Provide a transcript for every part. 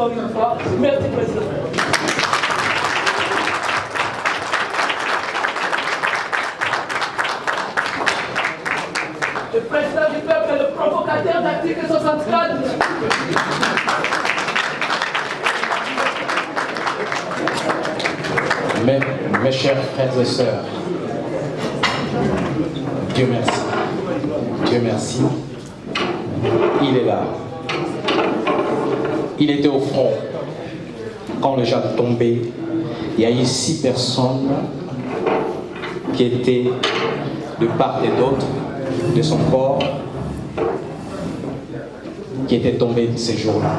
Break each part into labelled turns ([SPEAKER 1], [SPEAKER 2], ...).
[SPEAKER 1] encore une fois. Merci, Président. Le président du peuple est le provocateur d'article 64.
[SPEAKER 2] Mes chers frères et sœurs, Dieu merci. Dieu merci. Il est là. Il était au front. Quand le gens tombaient, il y a eu 6 personnes qui étaient de part et d'autre de son corps, qui étaient tombées ces jours-là.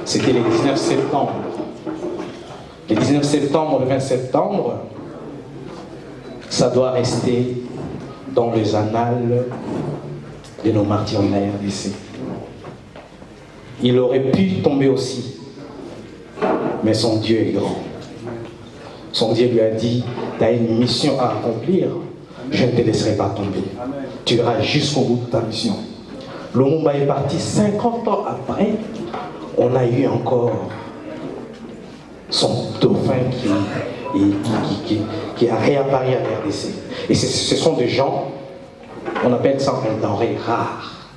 [SPEAKER 2] C'était le 19 septembre. Le 19 septembre, le 20 septembre, ça doit rester dans les annales de nos martyrs de la RDC. Il aurait pu tomber aussi, mais son Dieu est grand. Son Dieu lui a dit, tu as une mission à accomplir, je ne te laisserai pas tomber. Tu iras jusqu'au bout de ta mission. Lumumba est parti 50 ans après, on a eu encore son dauphin qui a réapparu à la RDC. Et ce sont des gens, on appelle ça un denrée rare.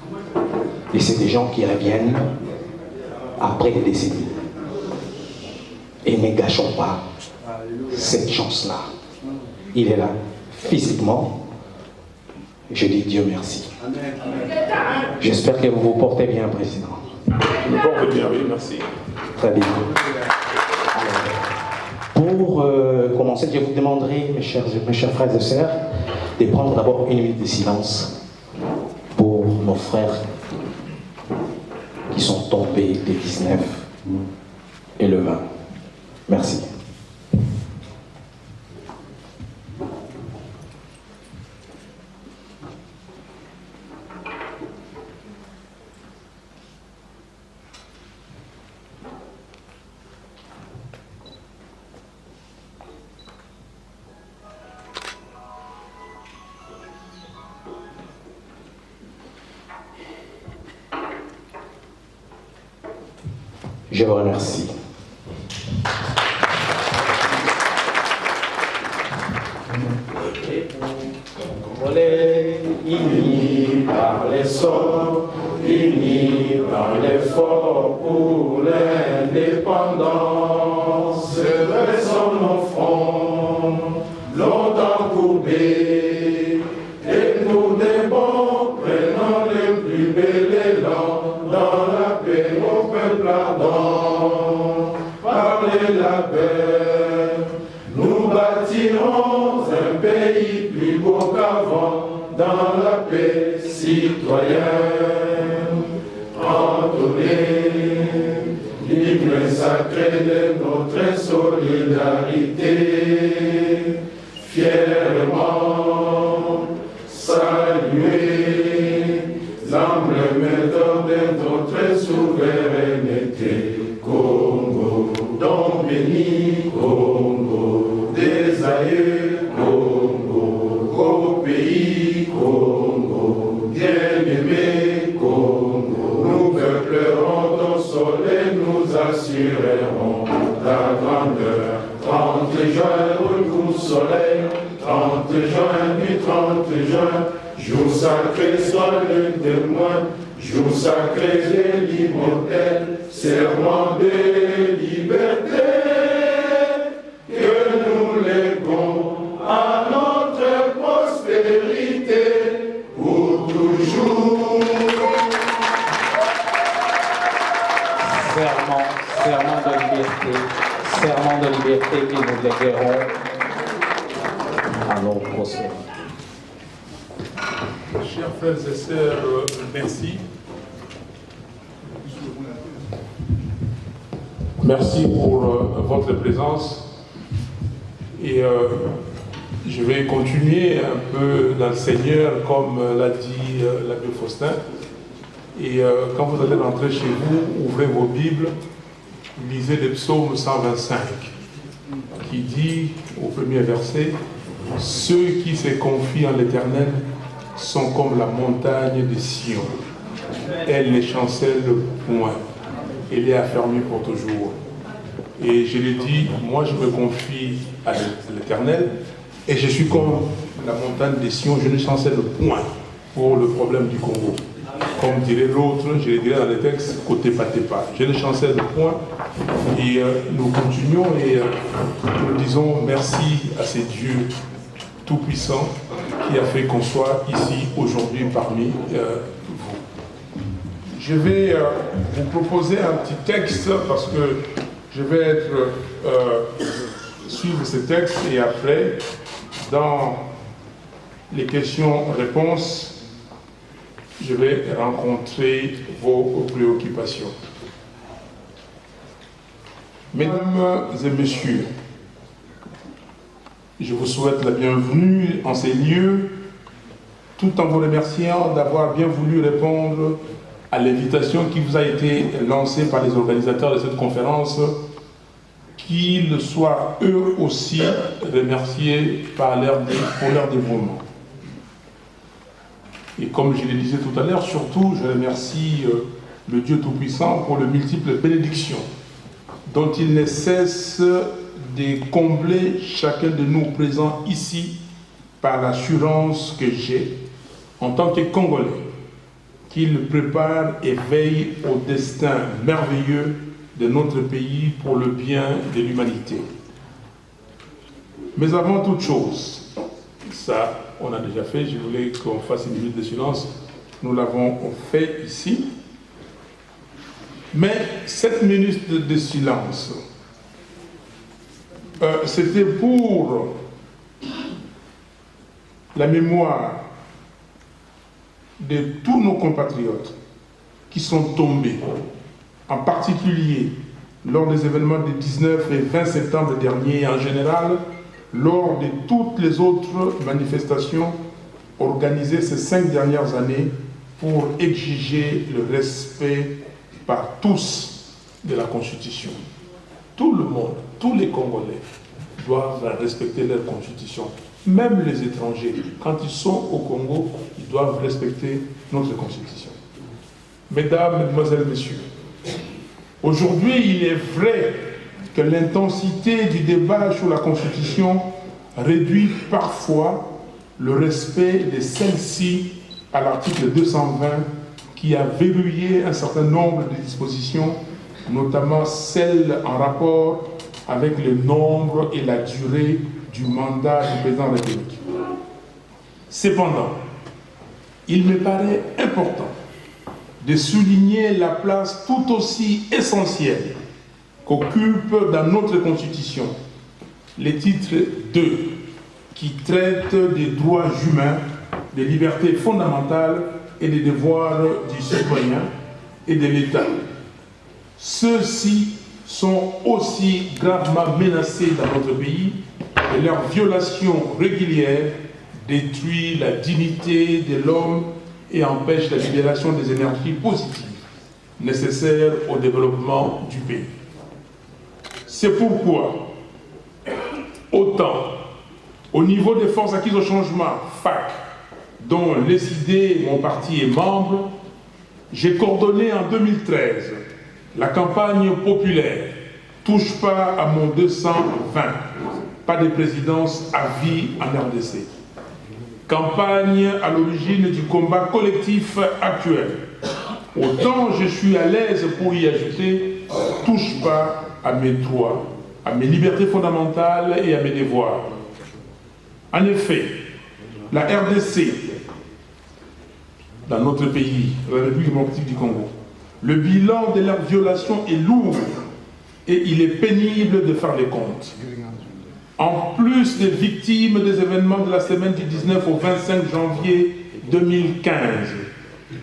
[SPEAKER 2] Et c'est des gens qui reviennent après des décennies. Et ne gâchons pas cette chance-là. Il est là, physiquement. Je dis Dieu merci. J'espère que vous vous portez bien, Président.
[SPEAKER 3] Nous portons bien, oui, merci.
[SPEAKER 2] Très bien. Pour commencer, je vous demanderai, mes chers frères et sœurs, de prendre d'abord une minute de silence pour nos frères qui sont tombés les 19 et le 20. Merci. Je vous remercie. Congolais, unis par les sorts, unis par l'effort pour l'indépendance, dressons nos fronts, longtemps courbés, et nous des bons prenons le plus bel élan dans la paix au peuple ardent. Par les labeurs, nous bâtirons un pays plus beau qu'avant, dans la paix citoyenne. Entonnez l'hymne sacré de notre solidarité, fièrement saluer l'emblémateur de notre souveraineté. Congo, donc béni, Congo, des aïeux, Congo, au pays, Congo, bien-aimé, Congo, nous peuplerons ton soleil, nous assurerons ta grandeur. 30 juin, retour soleil, 30 juin, du 30 juin, jour sacré, sois le témoin, jour sacré de l'immortel, serment de liberté, que nous léguons à notre prospérité pour toujours. Serment de liberté que nous léguerons à nos prospérités.
[SPEAKER 3] Chers frères et sœurs, merci. Merci pour votre présence. Et je vais continuer un peu dans le Seigneur, comme l'a dit l'abbé Faustin. Et quand vous allez rentrer chez vous, ouvrez vos Bibles, lisez le psaume 125, qui dit au premier verset, « Ceux qui se confient en l'Éternel sont comme la montagne de Sion. Elle ne chancelle point. elle est affermie pour toujours. Et je l'ai dit, moi je me confie à l'Éternel et je suis comme la montagne des Sion, je ne chancelle point pour le problème du Congo. Comme dirait l'autre, je le dirais dans les textes, côté pas. Je ne chancelle point et nous continuons et nous disons merci à ces dieux tout-puissants qui a fait qu'on soit ici aujourd'hui parmi vous. Je vais vous proposer un petit texte parce que je vais suivre ce texte et après, dans les questions-réponses, je vais rencontrer vos préoccupations. Mesdames et messieurs, je vous souhaite la bienvenue en ces lieux, tout en vous remerciant d'avoir bien voulu répondre à l'invitation qui vous a été lancée par les organisateurs de cette conférence, qu'ils soient eux aussi remerciés pour leur dévouement. Et comme je le disais tout à l'heure, surtout, je remercie le Dieu Tout-Puissant pour les multiples bénédictions dont il ne cesse de combler chacun de nous présents ici par l'assurance que j'ai en tant que Congolais qu'il prépare et veille au destin merveilleux de notre pays pour le bien de l'humanité. Mais avant toute chose, ça on a déjà fait, je voulais qu'on fasse une minute de silence, nous l'avons fait ici, mais cette minute de silence, c'était pour la mémoire de tous nos compatriotes qui sont tombés, en particulier lors des événements du 19 et 20 septembre dernier, et en général, lors de toutes les autres manifestations organisées ces 5 dernières années pour exiger le respect par tous de la Constitution. Tout le monde, tous les Congolais doivent respecter leur Constitution. Même les étrangers, quand ils sont au Congo, ils doivent respecter notre Constitution. Mesdames, Mesdemoiselles, Messieurs, aujourd'hui, il est vrai que l'intensité du débat sur la Constitution réduit parfois le respect de celle-ci à l'article 220 qui a verrouillé un certain nombre de dispositions, notamment celles en rapport avec le nombre et la durée du mandat du président de la République. Cependant, il me paraît important de souligner la place tout aussi essentielle qu'occupe dans notre Constitution le titre 2 qui traite des droits humains, des libertés fondamentales et des devoirs du citoyen et de l'État. Ceux-ci sont aussi gravement menacés dans notre pays et leur violation régulière détruit la dignité de l'homme et empêche la libération des énergies positives nécessaires au développement du pays. C'est pourquoi, autant au niveau des forces acquises au changement, FAC, dont les idées, mon parti est membre, j'ai coordonné en 2013 la campagne populaire « Touche pas à mon 220 », pas de présidence à vie en RDC. Campagne à l'origine du combat collectif actuel. Autant je suis à l'aise pour y ajouter « Touche pas à mes droits, à mes libertés fondamentales et à mes devoirs ». En effet, la RDC, dans notre pays, la République démocratique du Congo, le bilan de leur violation est lourd et il est pénible de faire les comptes. En plus des victimes des événements de la semaine du 19 au 25 janvier 2015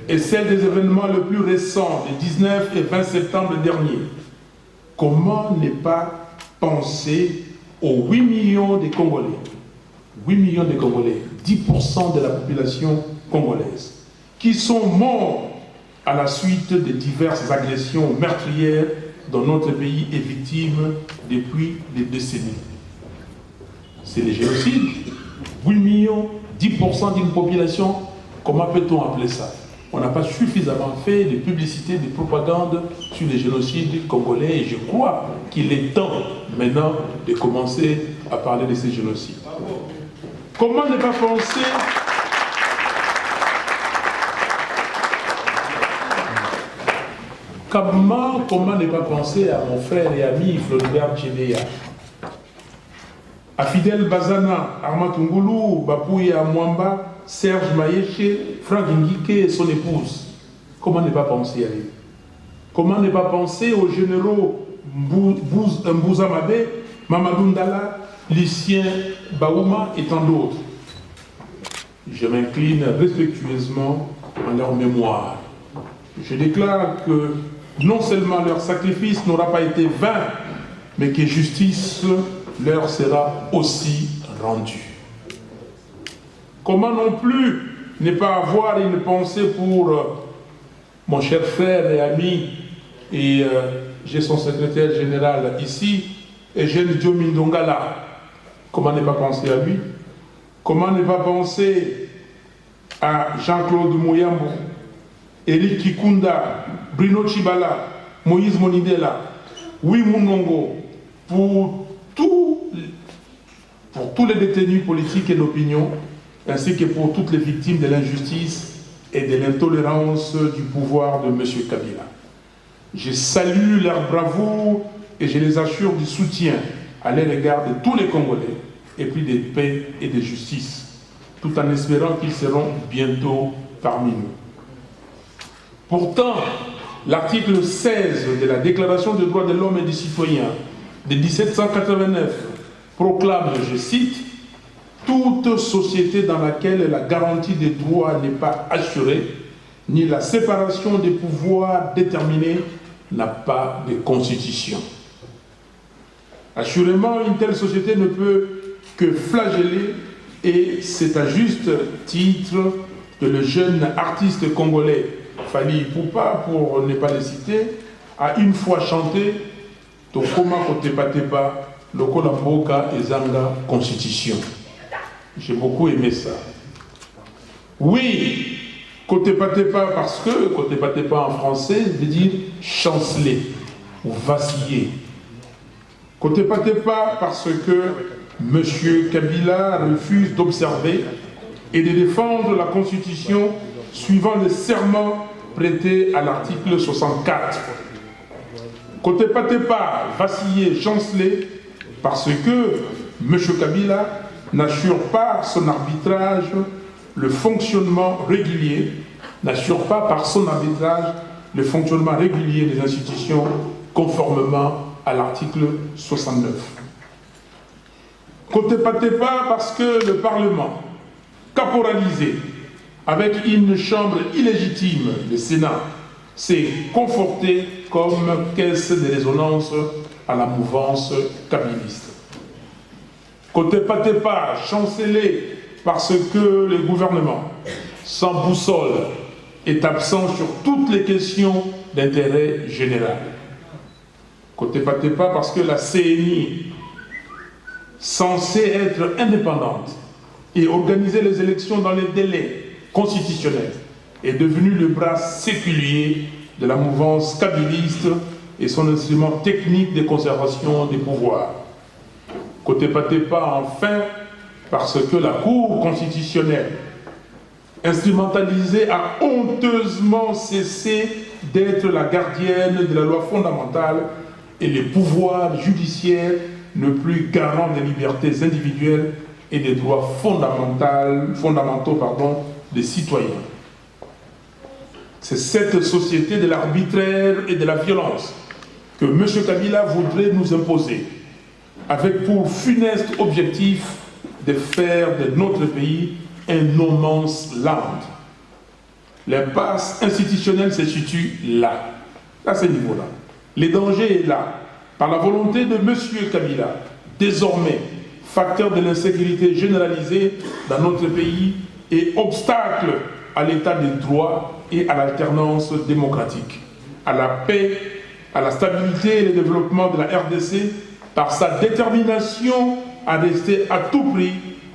[SPEAKER 3] et celles des événements les plus récents du 19 et 20 septembre dernier, comment ne pas penser aux 8 millions de Congolais, 8 millions de Congolais, 10% de la population congolaise, qui sont morts à la suite de diverses agressions meurtrières dont notre pays est victime depuis des décennies. C'est le génocide. 8 millions, 10% d'une population, comment peut-on appeler ça? on n'a pas suffisamment fait de publicité, de propagande sur les génocides congolais et je crois qu'il est temps maintenant de commencer à parler de ces génocides. Comment ne pas penser comment ne pas penser à mon frère et ami Floribert Chebeya, à Fidel Bazana, Armand Tungulu, Bapouya Mwamba, Serge Mayeche, Franck Ngike et son épouse. Comment ne pas penser à lui? Comment ne pas penser aux généraux Mbouza Mabe, Mamadou Ndala, Lucien Baouma et tant d'autres? Je m'incline respectueusement en leur mémoire. Je déclare que non seulement leur sacrifice n'aura pas été vain, mais que justice leur sera aussi rendue. Comment non plus ne pas avoir une pensée pour mon cher frère et ami, et j'ai son secrétaire général ici, Eugène Diomi Ndongala. Comment ne pas penser à lui? Comment ne pas penser à Jean-Claude Mouyambo, Eric Kikunda, Bruno Chibala, Moïse Monidela, Louis Munongo, pour tous les détenus politiques et d'opinion, ainsi que pour toutes les victimes de l'injustice et de l'intolérance du pouvoir de M. Kabila. Je salue leur bravoure et je les assure du soutien à l'égard de tous les Congolais, et puis de paix et de justice, tout en espérant qu'ils seront bientôt parmi nous. Pourtant, l'article 16 de la Déclaration des droits de l'homme et des citoyens de 1789 proclame, je cite, « Toute société dans laquelle la garantie des droits n'est pas assurée, ni la séparation des pouvoirs déterminée, n'a pas de constitution. » Assurément, une telle société ne peut que flageller, et c'est à juste titre que le jeune artiste congolais Fally Ipupa, pour ne pas le citer, a une fois chanté « Tokoma Kotepatepa, Lokola Mboka Ezanga Constitution ». J'ai beaucoup aimé ça. Oui, Kotepatepa, parce que Kotepatepa en français veut dire chanceler ou vaciller. Kotepatepa parce que M. Kabila refuse d'observer et de défendre la Constitution suivant le serment prêté à l'article 64. Kotepatepa, vaciller, chanceler, parce que M. Kabila n'assure pas son arbitrage le fonctionnement régulier, n'assure pas par son arbitrage le fonctionnement régulier des institutions conformément à l'article 69. Kotepatepa parce que le Parlement, caporalisé, avec une chambre illégitime, le Sénat, s'est conforté comme caisse de résonance à la mouvance kabiliste. Kotepatepa, chancelé parce que le gouvernement, sans boussole, est absent sur toutes les questions d'intérêt général. Kotepatepa parce que la CENI, censée être indépendante et organiser les élections dans les délais constitutionnels, est devenue le bras séculier de la mouvance kabiliste et son instrument technique de conservation des pouvoirs. Kotepatepa enfin parce que la Cour constitutionnelle, instrumentalisée, a honteusement cessé d'être la gardienne de la loi fondamentale et les pouvoirs judiciaires ne plus garants des libertés individuelles et des droits fondamentaux des citoyens. C'est cette société de l'arbitraire et de la violence que M. Kabila voudrait nous imposer, avec pour funeste objectif de faire de notre pays un no man's land. L'impasse institutionnelle se situe là, à ce niveau-là. Le danger est là, par la volonté de M. Kabila, désormais facteur de l'insécurité généralisée dans notre pays et obstacle à l'état de droit et à l'alternance démocratique, à la paix, à la stabilité et le développement de la RDC par sa détermination à rester à tout prix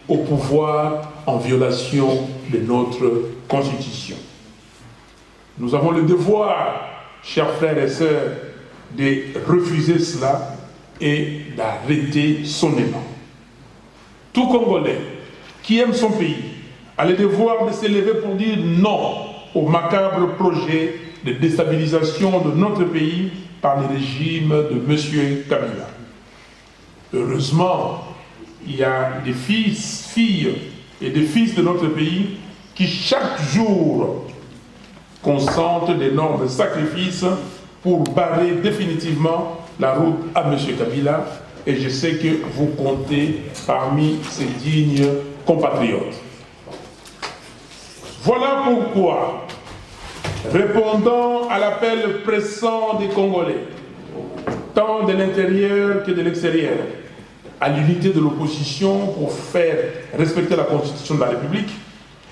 [SPEAKER 3] au pouvoir en violation de notre Constitution. Nous avons le devoir, chers frères et sœurs, de refuser cela et d'arrêter son élan. Tout Congolais qui aime son pays a le devoir de s'élever pour dire non au macabre projet de déstabilisation de notre pays par le régime de M. Kabila. Heureusement, il y a des fils, filles et des fils de notre pays qui chaque jour consentent d'énormes sacrifices pour barrer définitivement la route à M. Kabila, et je sais que vous comptez parmi ces dignes compatriotes. Voilà pourquoi, répondant à l'appel pressant des Congolais, tant de l'intérieur que de l'extérieur, à l'unité de l'opposition pour faire respecter la Constitution de la République,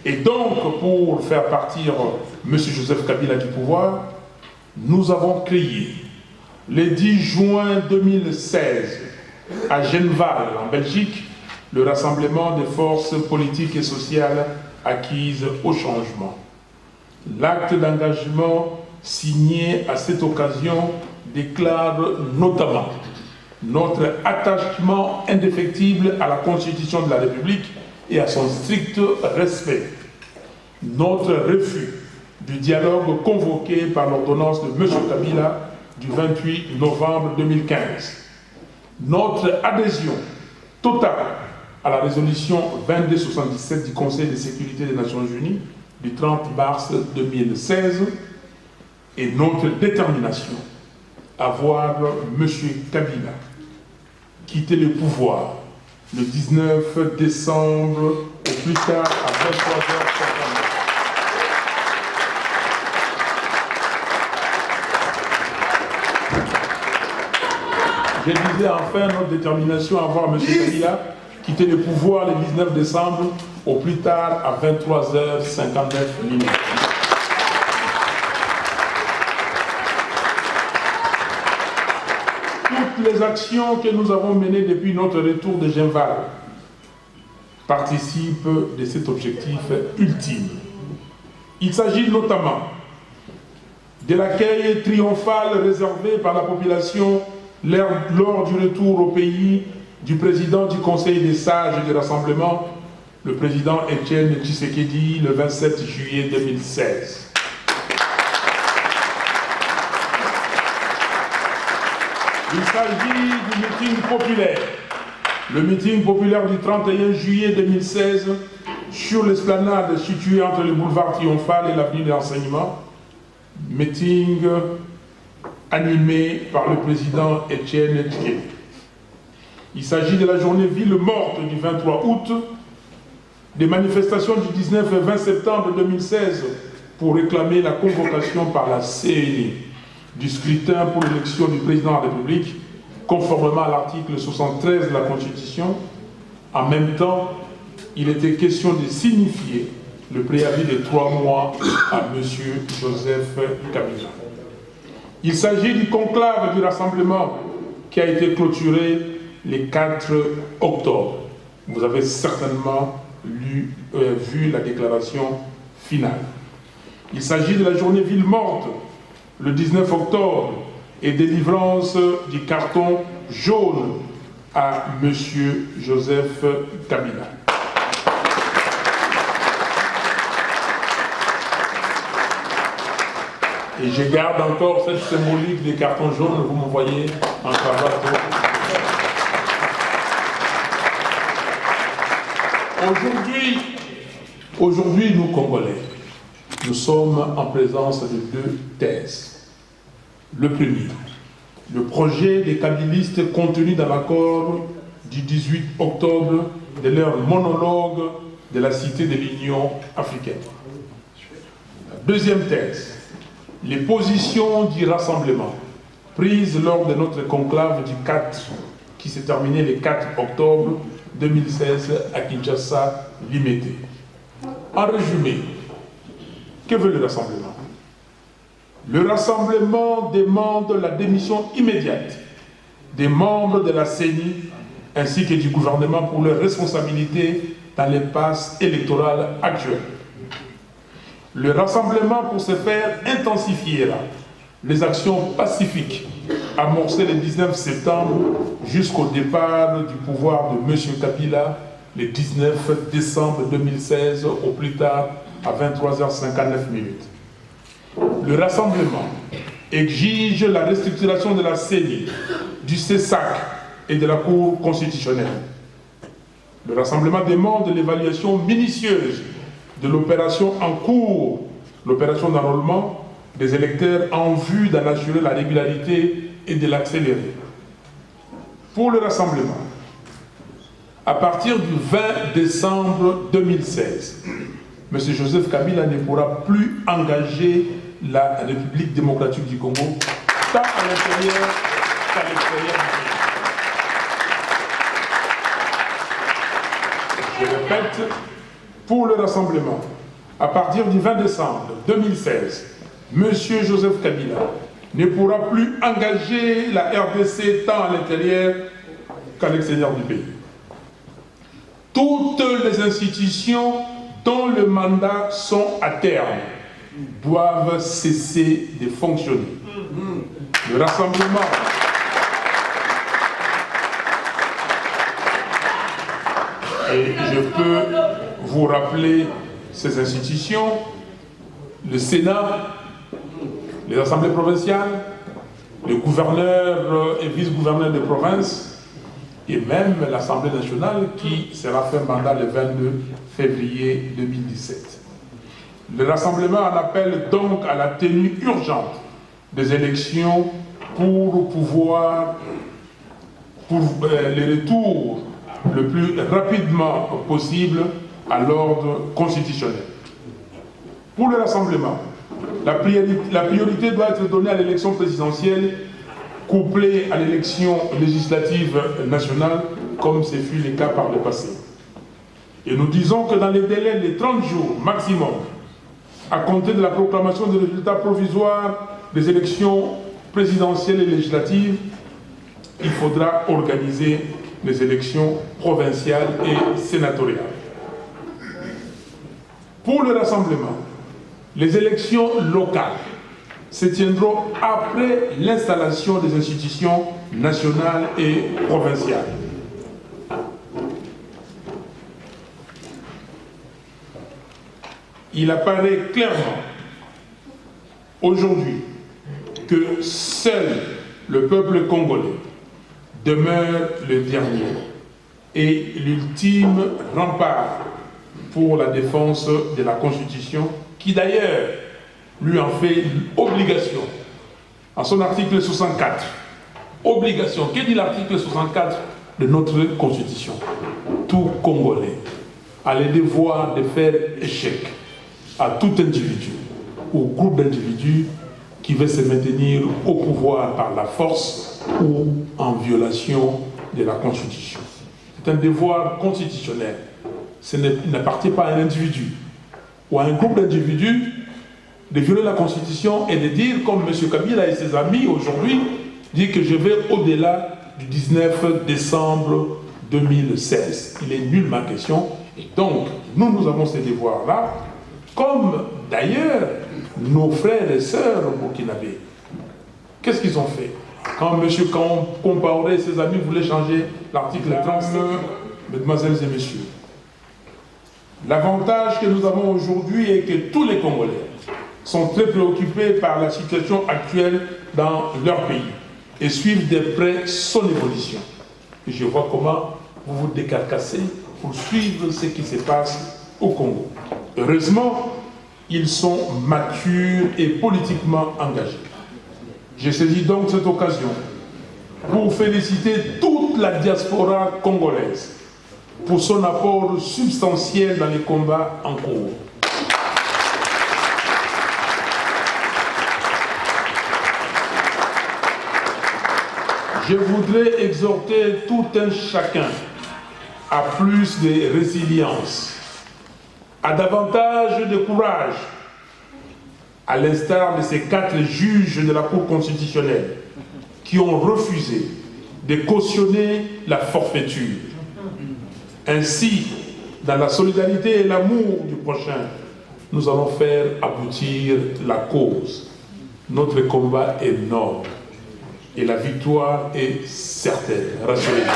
[SPEAKER 3] et donc pour faire partir M. Joseph Kabila du pouvoir, nous avons créé le 10 juin 2016 à Genval, en Belgique, le rassemblement des forces politiques et sociales acquises au changement. L'acte d'engagement signé à cette occasion déclare notamment notre attachement indéfectible à la Constitution de la République et à son strict respect, notre refus du dialogue convoqué par l'ordonnance de M. Kabila du 28 novembre 2015, notre adhésion totale à la résolution 2277 du Conseil de sécurité des Nations Unies du 30 mars 2016 et notre détermination à voir M. Kabila quitter le pouvoir le 19 décembre au plus tard à 23h59. Je disais enfin notre détermination à voir M. Kabila quitter le pouvoir le 19 décembre au plus tard à 23h59. Toutes les actions que nous avons menées depuis notre retour de Genval participent de cet objectif ultime. Il s'agit notamment de l'accueil triomphal réservé par la population lors du retour au pays du président du Conseil des sages et du Rassemblement, le président Etienne Tshisekedi, le 27 juillet 2016. Il s'agit du meeting populaire. Le meeting populaire du 31 juillet 2016 sur l'esplanade située entre le boulevard Triomphal et l'avenue de l'Enseignement. Meeting animé par le président Etienne Tshisekedi. Il s'agit de la journée ville morte du 23 août, des manifestations du 19 et 20 septembre 2016 pour réclamer la convocation par la CENI du scrutin pour l'élection du président de la République, conformément à l'article 73 de la Constitution. En même temps, il était question de signifier le préavis de 3 mois à M. Joseph Kabila. Il s'agit du conclave du rassemblement qui a été clôturé le 4 octobre. Vous avez certainement vu la déclaration finale. Il s'agit de la journée ville morte, le 19 octobre, et délivrance du carton jaune à M. Joseph Kabila. Et je garde encore cette symbolique des cartons jaunes, vous me voyez en cravate. Aujourd'hui, nous, Congolais, nous sommes en présence de 2 thèses. Le premier, le projet des kabylistes contenu dans l'accord du 18 octobre de leur monologue de la Cité de l'Union africaine. La deuxième thèse, les positions du rassemblement prises lors de notre conclave du 4, qui s'est terminé le 4 octobre 2016 à Kinshasa, Limité. En résumé, que veut le rassemblement? Le rassemblement demande la démission immédiate des membres de la CENI ainsi que du gouvernement pour leurs responsabilités dans l'impasse électorale actuelle. Le rassemblement pour ce faire intensifiera les actions pacifiques amorcées le 19 septembre jusqu'au départ du pouvoir de M. Kabila le 19 décembre 2016 au plus tard à 23h59. Le rassemblement exige la restructuration de la CENI, du CESAC et de la Cour constitutionnelle. Le rassemblement demande l'évaluation minutieuse de l'opération en cours, l'opération d'enrôlement des électeurs en vue d'en assurer la régularité et de l'accélérer. Pour le rassemblement, à partir du 20 décembre 2016, M. Joseph Kabila ne pourra plus engager la République démocratique du Congo, tant à l'intérieur qu'à l'extérieur du pays. Je répète, pour le rassemblement, à partir du 20 décembre 2016, M. Joseph Kabila ne pourra plus engager la RDC tant à l'intérieur qu'à l'extérieur du pays. Toutes les institutions dont le mandat sont à terme doivent cesser de fonctionner. Le rassemblement et je peux vous rappeler ces institutions, le Sénat, les assemblées provinciales, les gouverneurs et vice-gouverneurs de province, et même l'Assemblée nationale qui sera fait mandat le 22 février 2017. Le rassemblement en appelle donc à la tenue urgente des élections pour le retour le plus rapidement possible à l'ordre constitutionnel. Pour le rassemblement, la priorité doit être donnée à l'élection présidentielle couplée à l'élection législative nationale, comme ce fut le cas par le passé. Et nous disons que dans les délais de 30 jours maximum, à compter de la proclamation des résultats provisoires des élections présidentielles et législatives, il faudra organiser les élections provinciales et sénatoriales. Pour le rassemblement, les élections locales se tiendront après l'installation des institutions nationales et provinciales. Il apparaît clairement aujourd'hui que seul le peuple congolais demeure le dernier et l'ultime rempart pour la défense de la Constitution, qui d'ailleurs lui en fait obligation en son article 64. Obligation. Que dit l'article 64 de notre Constitution? Tout Congolais a le devoir de faire échec à tout individu ou groupe d'individus qui veut se maintenir au pouvoir par la force ou en violation de la Constitution. C'est un devoir constitutionnel. Ce n'appartient pas à un individu ou à un groupe d'individus de violer la Constitution et de dire, comme M. Kabila et ses amis aujourd'hui, dit que je vais au-delà du 19 décembre 2016. Il est nullement question. Et donc, nous avons ces devoirs-là, comme d'ailleurs nos frères et sœurs burkinabés. Qu'est-ce qu'ils ont fait? Quand M. Compaoré et ses amis voulaient changer l'article 39, mesdemoiselles et messieurs, l'avantage que nous avons aujourd'hui est que tous les Congolais sont très préoccupés par la situation actuelle dans leur pays et suivent de près son évolution. Et je vois comment vous vous décarcassez pour suivre ce qui se passe au Congo. Heureusement, ils sont matures et politiquement engagés. Je saisis donc cette occasion pour féliciter toute la diaspora congolaise pour son apport substantiel dans les combats en cours. Je voudrais exhorter tout un chacun à plus de résilience, à davantage de courage, à l'instar de ces 4 juges de la Cour constitutionnelle qui ont refusé de cautionner la forfaiture. Ainsi, dans la solidarité et l'amour du prochain, nous allons faire aboutir la cause. Notre combat est noble et la victoire est certaine. Rassurez-vous.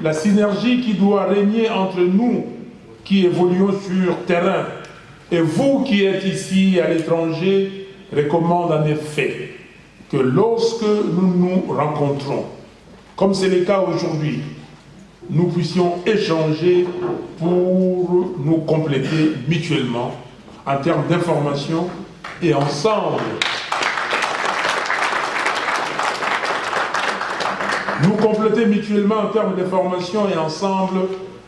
[SPEAKER 3] La synergie qui doit régner entre nous qui évoluons sur terrain et vous qui êtes ici à l'étranger recommande en effet que lorsque nous nous rencontrons, comme c'est le cas aujourd'hui, nous puissions échanger pour nous compléter mutuellement en termes d'information et ensemble nous compléter mutuellement en termes d'information et ensemble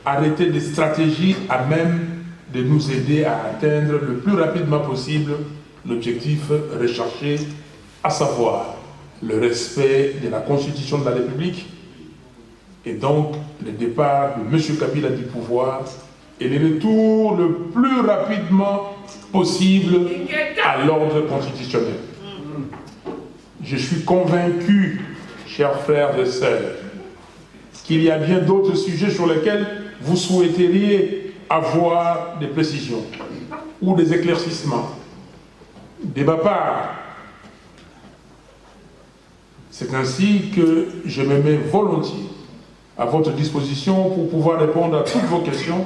[SPEAKER 3] arrêter des stratégies à même de nous aider à atteindre le plus rapidement possible l'objectif recherché, à savoir le respect de la Constitution de la République et donc le départ de M. Kabila du pouvoir et le retour le plus rapidement possible à l'ordre constitutionnel. Je suis convaincu, chers frères et sœurs, qu'il y a bien d'autres sujets sur lesquels vous souhaiteriez avoir des précisions ou des éclaircissements de ma part. C'est ainsi que je me mets volontiers à votre disposition pour pouvoir répondre à toutes vos questions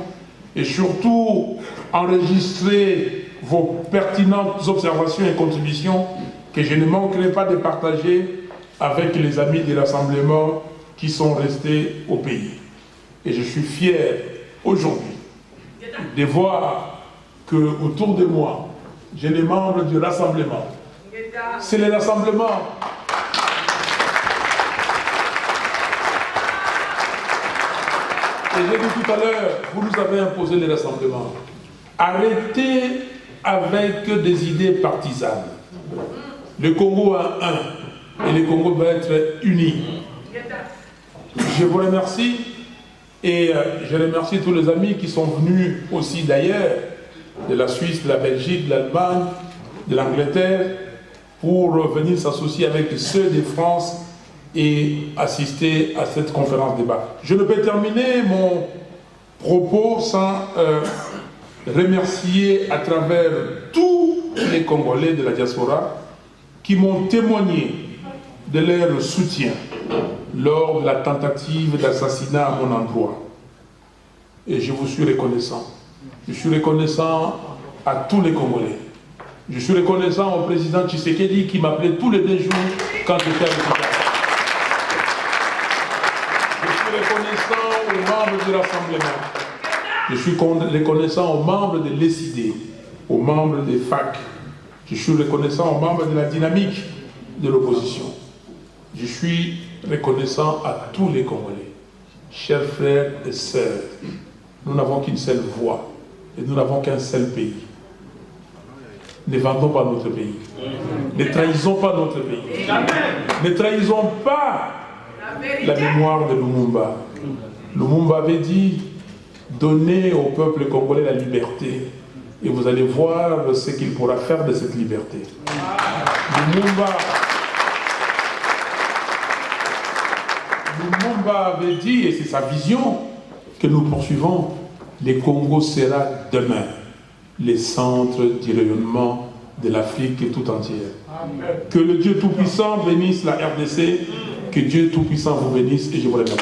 [SPEAKER 3] et surtout enregistrer vos pertinentes observations et contributions que je ne manquerai pas de partager avec les amis de Rassemblement qui sont restés au pays. Et je suis fier aujourd'hui de voir que autour de moi, j'ai les membres du Rassemblement. C'est le Rassemblement. Et j'ai dit tout à l'heure, vous nous avez imposé le Rassemblement. Arrêtez avec des idées partisanes. Le Congo a un, et le Congo doit être uni. Je vous remercie, et je remercie tous les amis qui sont venus aussi d'ailleurs, de la Suisse, de la Belgique, de l'Allemagne, de l'Angleterre, pour venir s'associer avec ceux de France et assister à cette conférence débat. Je ne peux terminer mon propos sans remercier à travers tous les Congolais de la diaspora qui m'ont témoigné de leur soutien lors de la tentative d'assassinat à mon endroit. Et je vous suis reconnaissant. Je suis reconnaissant à tous les Congolais. Je suis reconnaissant au président Tshisekedi qui m'appelait tous les 2 jours quand j'étais à l'hôpital. Je suis reconnaissant aux membres du Rassemblement. Je suis reconnaissant aux membres de l'ESID, aux membres des FAC. Je suis reconnaissant aux membres de la dynamique de l'opposition. Je suis reconnaissant à tous les Congolais. Chers frères et sœurs, nous n'avons qu'une seule voix et nous n'avons qu'un seul pays. Ne vendons pas notre pays. Ne trahissons pas notre pays. Ne trahissons pas la mémoire de Lumumba. Lumumba avait dit, donnez au peuple congolais la liberté et vous allez voir ce qu'il pourra faire de cette liberté. Lumumba avait dit, et c'est sa vision que nous poursuivons, le Congo sera demain le centre du rayonnement de l'Afrique tout entière. Amen. Que le Dieu Tout-Puissant bénisse la RDC, que Dieu Tout-Puissant vous bénisse et je vous remercie.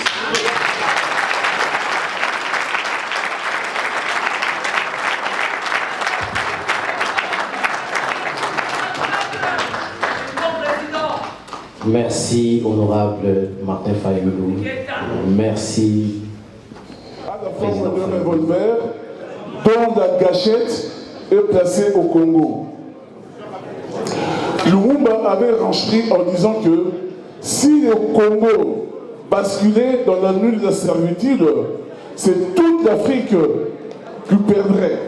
[SPEAKER 2] Merci, honorable Martin Fayoulou. Merci.
[SPEAKER 4] À la forme d'un revolver dont la gâchette est placée au Congo. Lumumba avait rencheri en disant que si le Congo basculait dans la nuit de la servitude, c'est toute l'Afrique qui perdrait.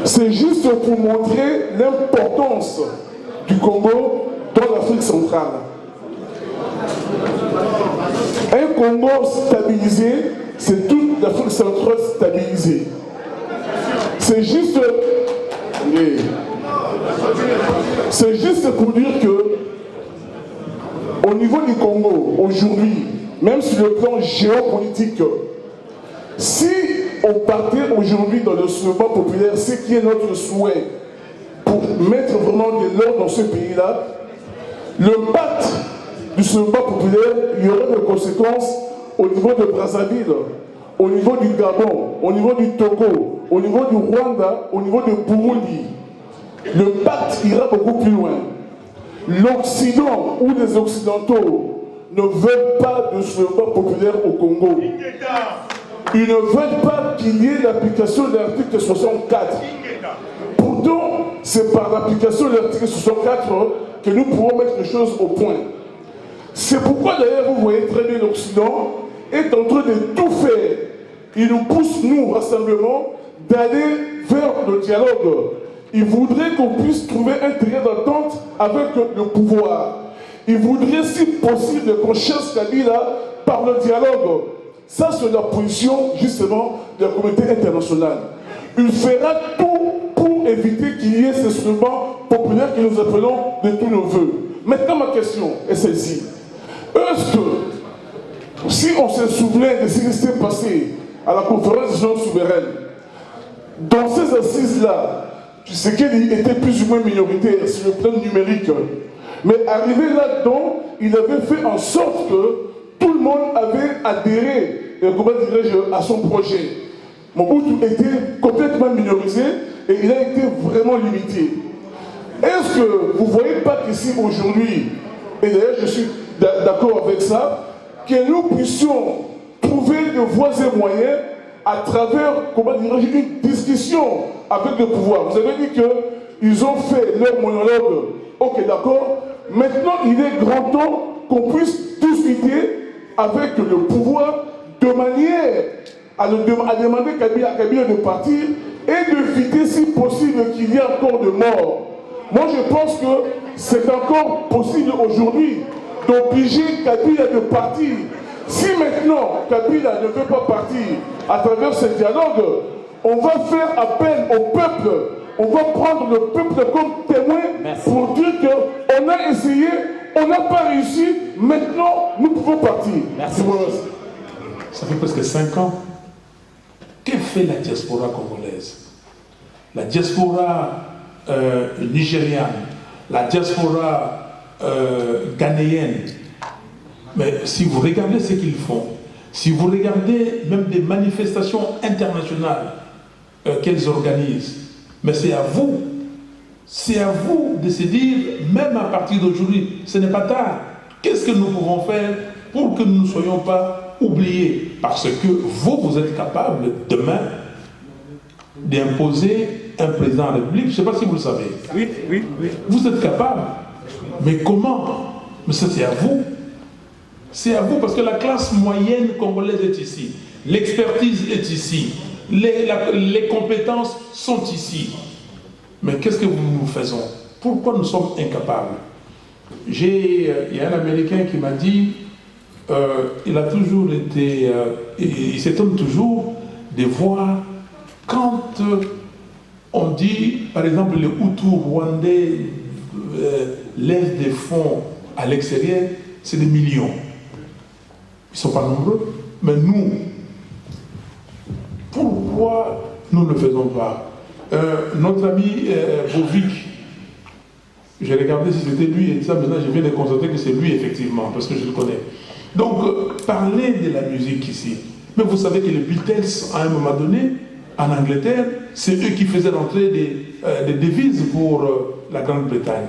[SPEAKER 4] C'est juste pour montrer l'importance du Congo dans l'Afrique centrale. Un Congo stabilisé, c'est toute l'Afrique centrale stabilisée. C'est juste pour dire que au niveau du Congo, aujourd'hui, même sur le plan géopolitique. Si on partait aujourd'hui dans le soulèvement populaire, ce qui est notre souhait pour mettre vraiment de l'ordre dans ce pays-là, l'impact du soulèvement populaire, il y aura des conséquences au niveau de Brazzaville, au niveau du Gabon, au niveau du Togo, au niveau du Rwanda, au niveau du Burundi. L'impact ira beaucoup plus loin. L'Occident ou les Occidentaux ne veulent pas de soulèvement populaire au Congo. Ils ne veulent pas qu'il y ait l'application de l'article 64. Pourtant, c'est par l'application de l'article 64 que nous pourrons mettre les choses au point. C'est pourquoi d'ailleurs vous voyez très bien l'Occident est en train de tout faire. Il nous pousse, nous, rassemblement, d'aller vers le dialogue. Il voudrait qu'on puisse trouver un terrain d'entente avec le pouvoir. Il voudrait, si possible, qu'on cherche Kabila par le dialogue. Ça, c'est la position, justement, de la communauté internationale. Il fera tout pour éviter qu'il y ait ce soulèvement populaire que nous appelons de tous nos voeux. Maintenant, ma question est celle-ci. Est-ce que, si on se souvient de ce qui s'est passé à la conférence des gens souveraines, dans ces assises-là, tu sais qu'elle était plus ou moins minoritaire sur le plan numérique, mais arrivé là-dedans, il avait fait en sorte que tout le monde avait adhéré, comment dirais-je, à son projet. Mobutu était complètement minorisé et il a été vraiment limité. Est-ce que vous ne voyez pas qu'ici aujourd'hui, et d'ailleurs je suis d'accord avec ça, que nous puissions trouver de voies et moyens à travers, comment dirais-je, une discussion avec le pouvoir. Vous avez dit qu'ils ont fait leur monologue, ok d'accord, maintenant il est grand temps qu'on puisse discuter avec le pouvoir de manière à demander à Kabila de partir et d'éviter si possible qu'il y ait encore de morts. Moi je pense que c'est encore possible aujourd'hui d'obliger Kabila de partir. Si maintenant Kabila ne veut pas partir à travers ce dialogue, on va faire appel au peuple. On va prendre le peuple comme témoin. Merci. Pour dire qu'on a essayé, on n'a pas réussi, maintenant nous pouvons partir.
[SPEAKER 3] Merci. Ça fait presque 5 ans. Que fait la diaspora congolaise? La diaspora nigériane, la diaspora ghanéenne. Mais si vous regardez ce qu'ils font, si vous regardez même des manifestations internationales qu'elles organisent, mais c'est à vous de se dire, même à partir d'aujourd'hui, ce n'est pas tard. Qu'est-ce que nous pouvons faire pour que nous ne soyons pas oubliés? Parce que vous êtes capable demain d'imposer un président de la République. Je ne sais pas si vous le savez.
[SPEAKER 5] Oui.
[SPEAKER 3] Vous êtes capable. Mais comment? Mais ça, c'est à vous. C'est à vous, parce que la classe moyenne congolaise est ici. L'expertise est ici. Les compétences sont ici. Mais qu'est-ce que nous faisons? Pourquoi nous sommes incapables? Il y a un Américain qui m'a dit, il a toujours été, il s'étonne toujours de voir quand on dit, par exemple, les Hutus rwandais laissent des fonds à l'extérieur, c'est des millions. Ils ne sont pas nombreux. Mais nous, pourquoi nous ne le faisons pas? Notre ami Bovic, j'ai regardé si c'était lui et ça, maintenant je viens de constater que c'est lui effectivement, parce que je le connais. Donc, parler de la musique ici. Mais vous savez que les Beatles, à un moment donné, en Angleterre, c'est eux qui faisaient rentrer des devises pour la Grande-Bretagne.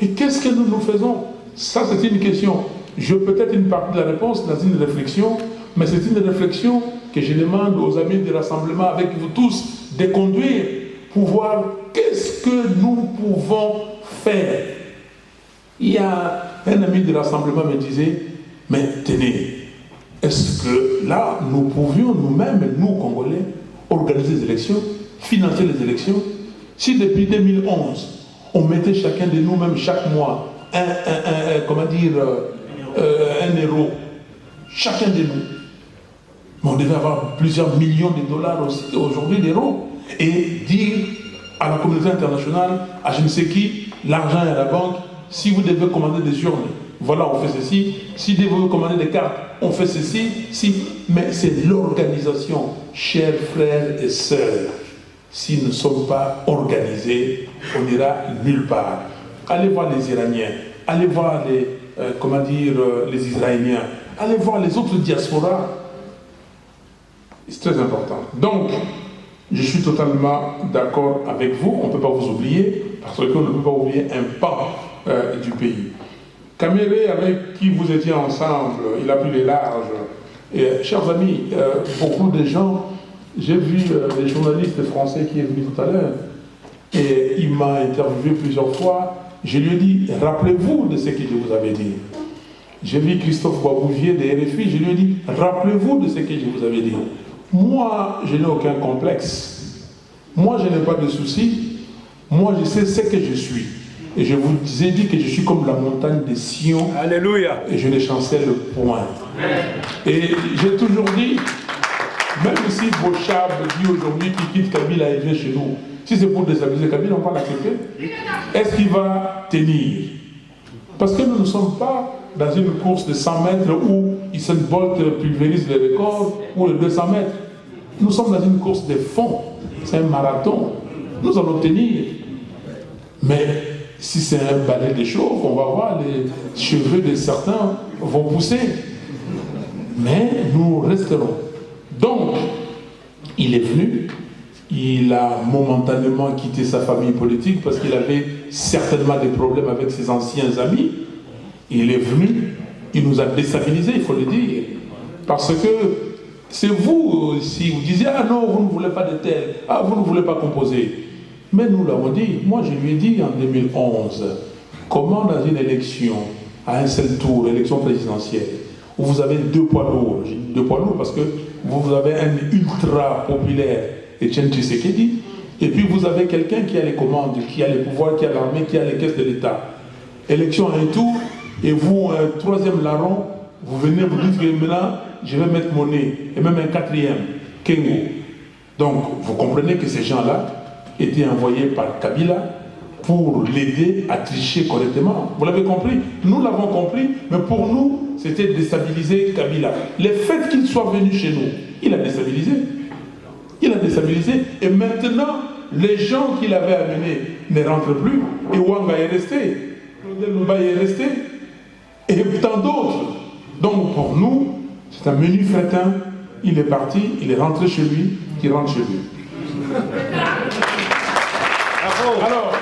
[SPEAKER 3] Mais qu'est-ce que nous faisons? Ça, c'est une question. Je peut-être une partie de la réponse dans une réflexion, mais c'est une réflexion que je demande aux amis du rassemblement avec vous tous de conduire pour voir qu'est-ce que nous pouvons faire. Il y a un ami du rassemblement me disait, mais tenez, est-ce que là, nous pouvions nous-mêmes, nous Congolais, organiser les élections, financer les élections? Si depuis 2011, on mettait chacun de nous-mêmes chaque mois un euro, chacun de nous. Mais on devait avoir plusieurs millions de dollars aujourd'hui d'euros et dire à la communauté internationale, à je ne sais qui, l'argent est à la banque, si vous devez commander des urnes, voilà, on fait ceci. Si Dieu veut commander des cartes, on fait ceci. Si. Mais c'est l'organisation, chers frères et sœurs. Si nous ne sommes pas organisés, on n'ira nulle part. Allez voir les Iraniens, allez voir les Israéliens, allez voir les autres diasporas. C'est très important. Donc, je suis totalement d'accord avec vous. On ne peut pas vous oublier, parce qu'on ne peut pas oublier un pan du pays. Caméré, avec qui vous étiez ensemble, il a pris les larges. Et, chers amis, beaucoup de gens, j'ai vu les journalistes français qui est venu tout à l'heure, et il m'a interviewé plusieurs fois. Je lui ai dit, rappelez-vous de ce que je vous avais dit. J'ai vu Christophe Boisbouvier de RFI, je lui ai dit, rappelez-vous de ce que je vous avais dit. Moi, je n'ai aucun complexe. Moi, je n'ai pas de soucis. Moi, je sais ce que je suis. Et je vous ai dit que je suis comme la montagne de Sion.
[SPEAKER 5] Alléluia.
[SPEAKER 3] Et je les chancelle le point. Et j'ai toujours dit, même si Bochab dit aujourd'hui qu'il quitte Kabila et vient chez nous, si c'est pour déstabiliser Kabila, on va l'accepter. Est-ce qu'il va tenir? Parce que nous ne sommes pas dans une course de 100 mètres où Usain Bolt pulvérise les records, ou les 200 mètres. Nous sommes dans une course de fond. C'est un marathon. Nous allons tenir. Mais si c'est un balai de chauve, on va voir les cheveux de certains vont pousser. Mais nous resterons. Donc, il est venu. Il a momentanément quitté sa famille politique parce qu'il avait certainement des problèmes avec ses anciens amis. Il est venu, il nous a déstabilisés, il faut le dire. Parce que c'est vous, si vous disiez, ah non, vous ne voulez pas de tel, ah vous ne voulez pas composer. Mais nous l'avons dit, moi je lui ai dit en 2011, comment dans une élection, à un seul tour, élection présidentielle, où vous avez deux poids lourds, j'ai dit deux poids lourds parce que vous avez un ultra populaire, Etienne Tshisekedi, et puis vous avez quelqu'un qui a les commandes, qui a les pouvoirs, qui a l'armée, qui a les caisses de l'État. Élection à un tour, et vous, un troisième larron, vous venez vous dire que maintenant, je vais mettre mon nez, et même un quatrième, Kengo. Donc, vous comprenez que ces gens-là étaient envoyés par Kabila pour l'aider à tricher correctement. Vous l'avez compris? Nous l'avons compris, mais pour nous, c'était déstabiliser Kabila. Le fait qu'il soit venu chez nous, il a déstabilisé. Il a déstabilisé, et maintenant, les gens qu'il avait amenés ne rentrent plus, et Wanga est resté, Lumba est resté, et tant d'autres. Donc pour nous, c'est un menu fretin, il est parti, il est rentré chez lui, qui rentre chez lui. Alors,